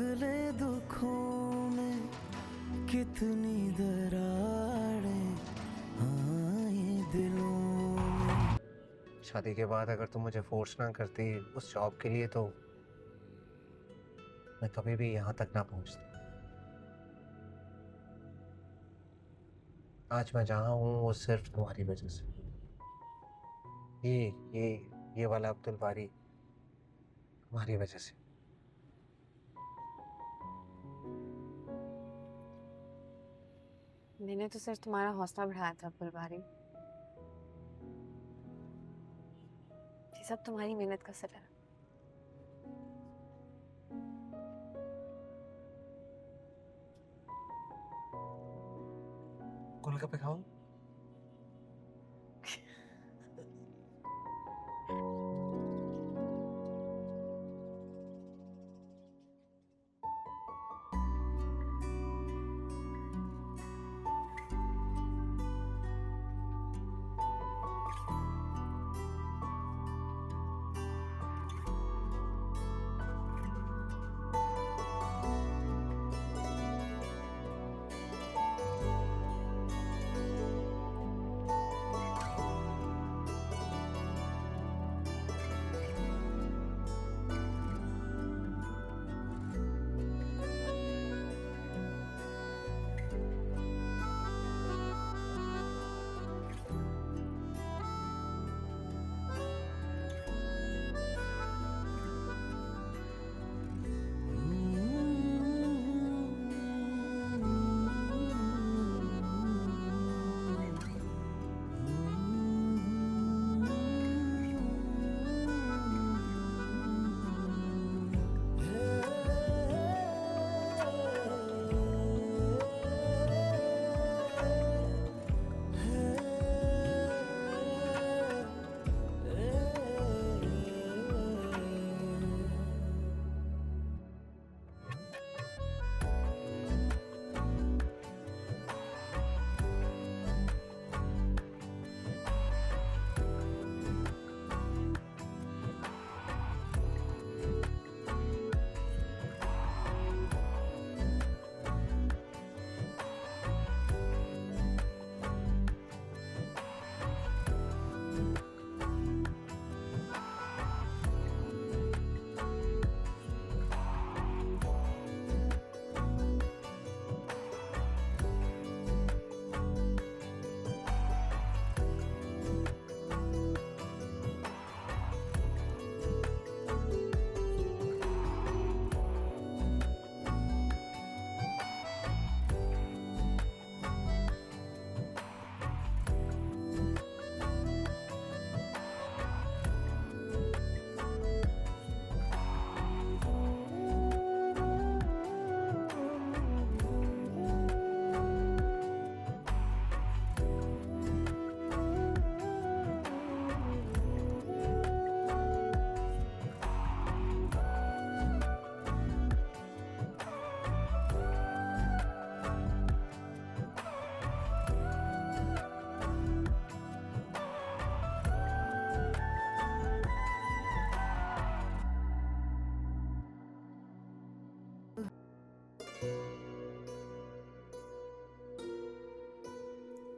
पिघले दुखों में कितनी दरारें आए दिलों में। शादी के बाद अगर तुम मुझे फोर्स ना करती उस जॉब के लिए तो मैं कभी भी यहाँ तक ना पहुंचता। आज मैं जहाँ हूँ वो सिर्फ तुम्हारी वजह से। ये ये ये वाला अब्दुल बारी तुम्हारी वजह से। मैंने तो सिर्फ तुम्हारा हौसला बढ़ाया था अब्दुल बारी। ये सब तुम्हारी मेहनत का असर है। गोलगप्पे खाओ।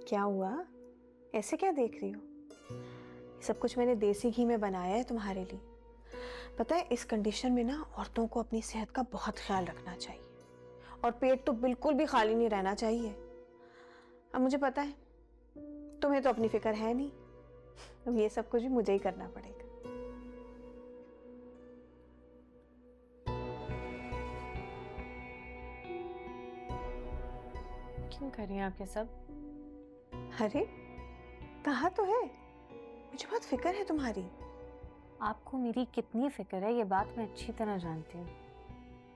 क्या हुआ? ऐसे क्या देख रही हो? ये सब कुछ मैंने देसी घी में बनाया है तुम्हारे लिए। पता है, इस कंडीशन में ना औरतों को अपनी सेहत का बहुत ख्याल रखना चाहिए और पेट तो बिल्कुल भी खाली नहीं रहना चाहिए। अब मुझे पता है तुम्हें तो अपनी फिक्र है नहीं, अब ये सब कुछ भी मुझे ही करना पड़ेगा। क्यों कर रही हैं आप ये सब? अरे कहा तो है, मुझे बहुत फिक्र है तुम्हारी। आपको मेरी कितनी फिक्र है ये बात मैं अच्छी तरह जानती हूँ,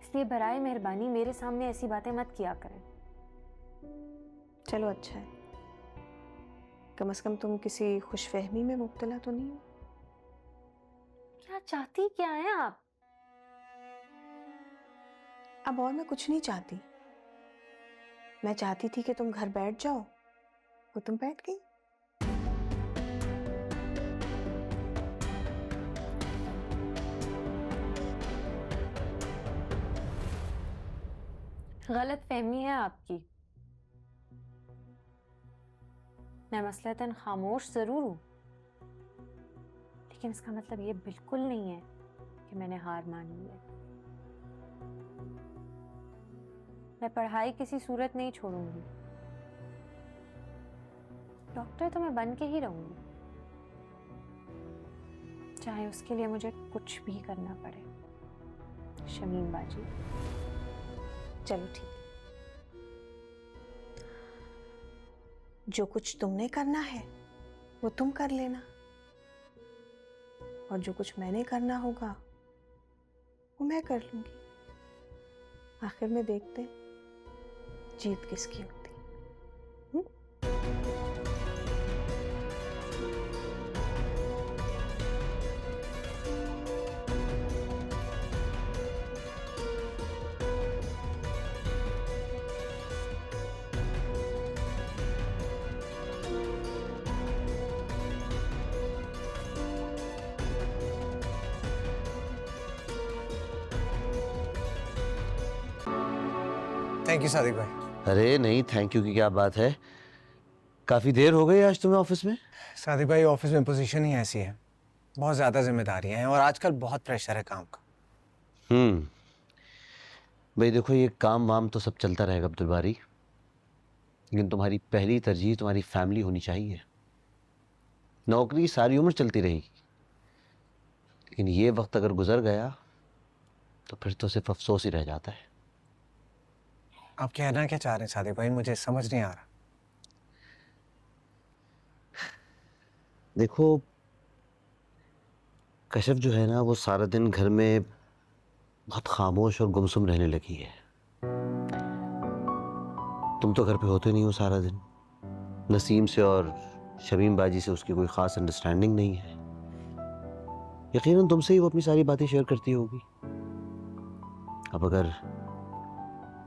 इसलिए बराए मेहरबानी मेरे सामने ऐसी बातें मत किया करें। चलो अच्छा है, कम से कम तुम किसी खुशफहमी में मुब्तला तो नहीं हो। क्या चाहती क्या है आप? अब और मैं कुछ नहीं चाहती। मैं चाहती थी कि तुम घर बैठ जाओ, वो तुम बैठ गई। गलत फहमी है आपकी। मैं मसलतन खामोश जरूर हूं, लेकिन इसका मतलब ये बिल्कुल नहीं है कि मैंने हार मान ली है। मैं पढ़ाई किसी सूरत नहीं छोड़ूंगी। डॉक्टर तो मैं बन के ही रहूंगी, चाहे उसके लिए मुझे कुछ भी करना पड़े। शमीम बाजी। चलो ठीक है, जो कुछ तुमने करना है वो तुम कर लेना, और जो कुछ मैंने करना होगा वो मैं कर लूंगी। आखिर में देखते हैं जीत किसकी होती। थैंक यू सादिक भाई। अरे नहीं, थैंक यू की क्या बात है। काफी देर हो गई आज तुम्हें ऑफिस में? सादिक भाई, ऑफिस में पोजीशन ही ऐसी है, बहुत ज़्यादा जिम्मेदारियां हैं और आजकल बहुत प्रेशर है काम का। भाई देखो, ये काम वाम तो सब चलता रहेगा अब्दुल बारी, लेकिन तुम्हारी पहली तरजीह तुम्हारी फैमिली होनी चाहिए। नौकरी सारी उम्र चलती रहेगी, लेकिन ये वक्त अगर गुजर गया तो फिर तो सिर्फ अफसोस ही रह जाता है। आप कहना क्या चाह रहे हैं सादिक भाई, मुझे समझ नहीं आ रहा। देखो, कशफ जो है ना, वो सारा दिन घर में बहुत खामोश और गुमसुम रहने लगी है। तुम तो घर पे होते नहीं हो सारा दिन। नसीम से और शमीम बाजी से उसकी कोई ख़ास अंडरस्टैंडिंग नहीं है। यकीनन तुमसे ही वो अपनी सारी बातें शेयर करती होगी। अब अगर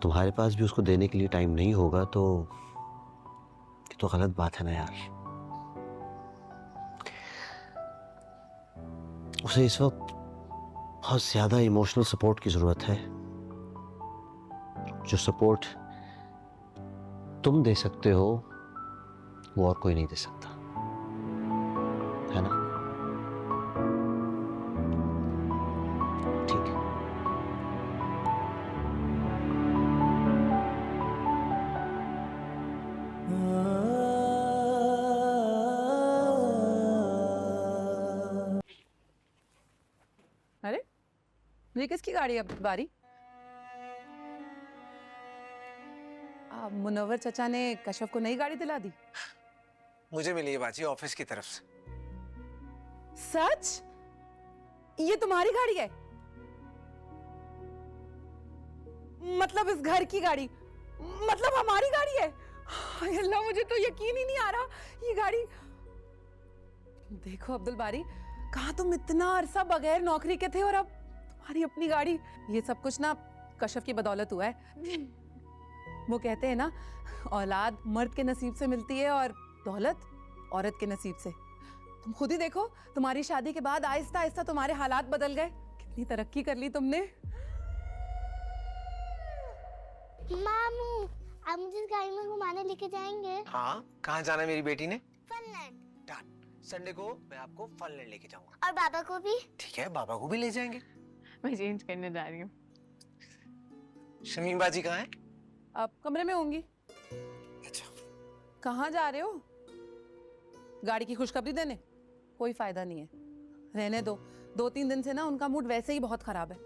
तुम्हारे पास भी उसको देने के लिए टाइम नहीं होगा तो ये तो गलत बात है ना यार। उसे इस वक्त बहुत ज़्यादा इमोशनल सपोर्ट की ज़रूरत है, जो सपोर्ट तुम दे सकते हो वो और कोई नहीं दे सकता, है ना? ठीक है। अरे ये किसकी गाड़ी है बारी? मुनव्वर चचा ने कशफ को नई गाड़ी दिला दी? मुझे मिली है बाजी ऑफिस की तरफ से। सच? ये तुम्हारी गाड़ी है? मतलब इस घर की गाड़ी? मतलब हमारी गाड़ी है? हाय अल्लाह, मुझे तो यकीन ही नहीं आ रहा। ये गाड़ी देखो अब्दुल बारी, कहा तुम इतना अरसा बगैर नौकरी के थे और अब तुम्हारी अपनी गाड़ी। ये सब कुछ ना कशफ की बदौलत हुआ है। वो कहते हैं ना, औलाद मर्द के नसीब से मिलती है और दौलत औरत के नसीब से। तुम खुद ही देखो, तुम्हारी शादी के बाद आहिस्ता आहिस्ता तुम्हारे हालात बदल गए। कितनी तरक्की कर ली तुमने। मामू, आप मुझे इस गाड़ी में घुमाने लेके जाएंगे? हाँ, कहाँ जाना है मेरी बेटी ने? फनलैंड। डन। संडे को मैं आपको फनलैंड लेके जाऊंगा। और बाबा को भी? ठीक है, बाबा को भी ले जाएंगे। मैं चेंज करने जा रही हूँ। शमीम बाजी कहाँ है? अब कमरे में होंगी। अच्छा। कहाँ जा रहे हो? गाड़ी की खुशखबरी देने? कोई फायदा नहीं है, रहने दो। 2-3 दिन से ना उनका मूड वैसे ही बहुत खराब है।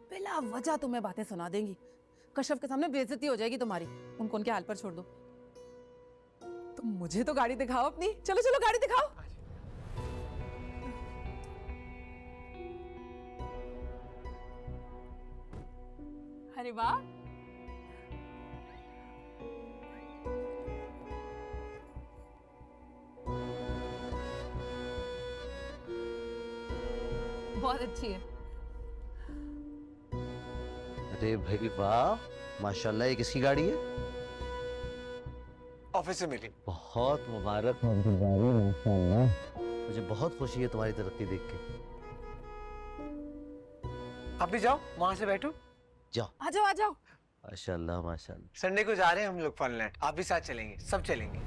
बिला वजह तुम्हें बातें सुना देंगी। कशफ के सामने बेइज्जती हो जाएगी तुम्हारी। उनको उनके हाल पर छोड़ दो। तुम मुझे तो गाड़ी दिखाओ अपनी। चलो चलो गाड़ी दिखाओ। अरे वाह, बहुत अच्छी है। अरे भाई वाह, माशाल्लाह। ये किसकी गाड़ी है? ऑफिस से मिली। बहुत मुबारक हो अब्दुल बारी, माशाल्लाह। मुझे बहुत खुशी है तुम्हारी तरक्की देख के। आप भी जाओ, वहां से बैठो। जाओ। आ जाओ आ जाओ। माशाल्लाह माशाल्लाह। संडे को जा रहे हैं हम लोग फनलैंड, आप भी साथ चलेंगे? सब चलेंगे।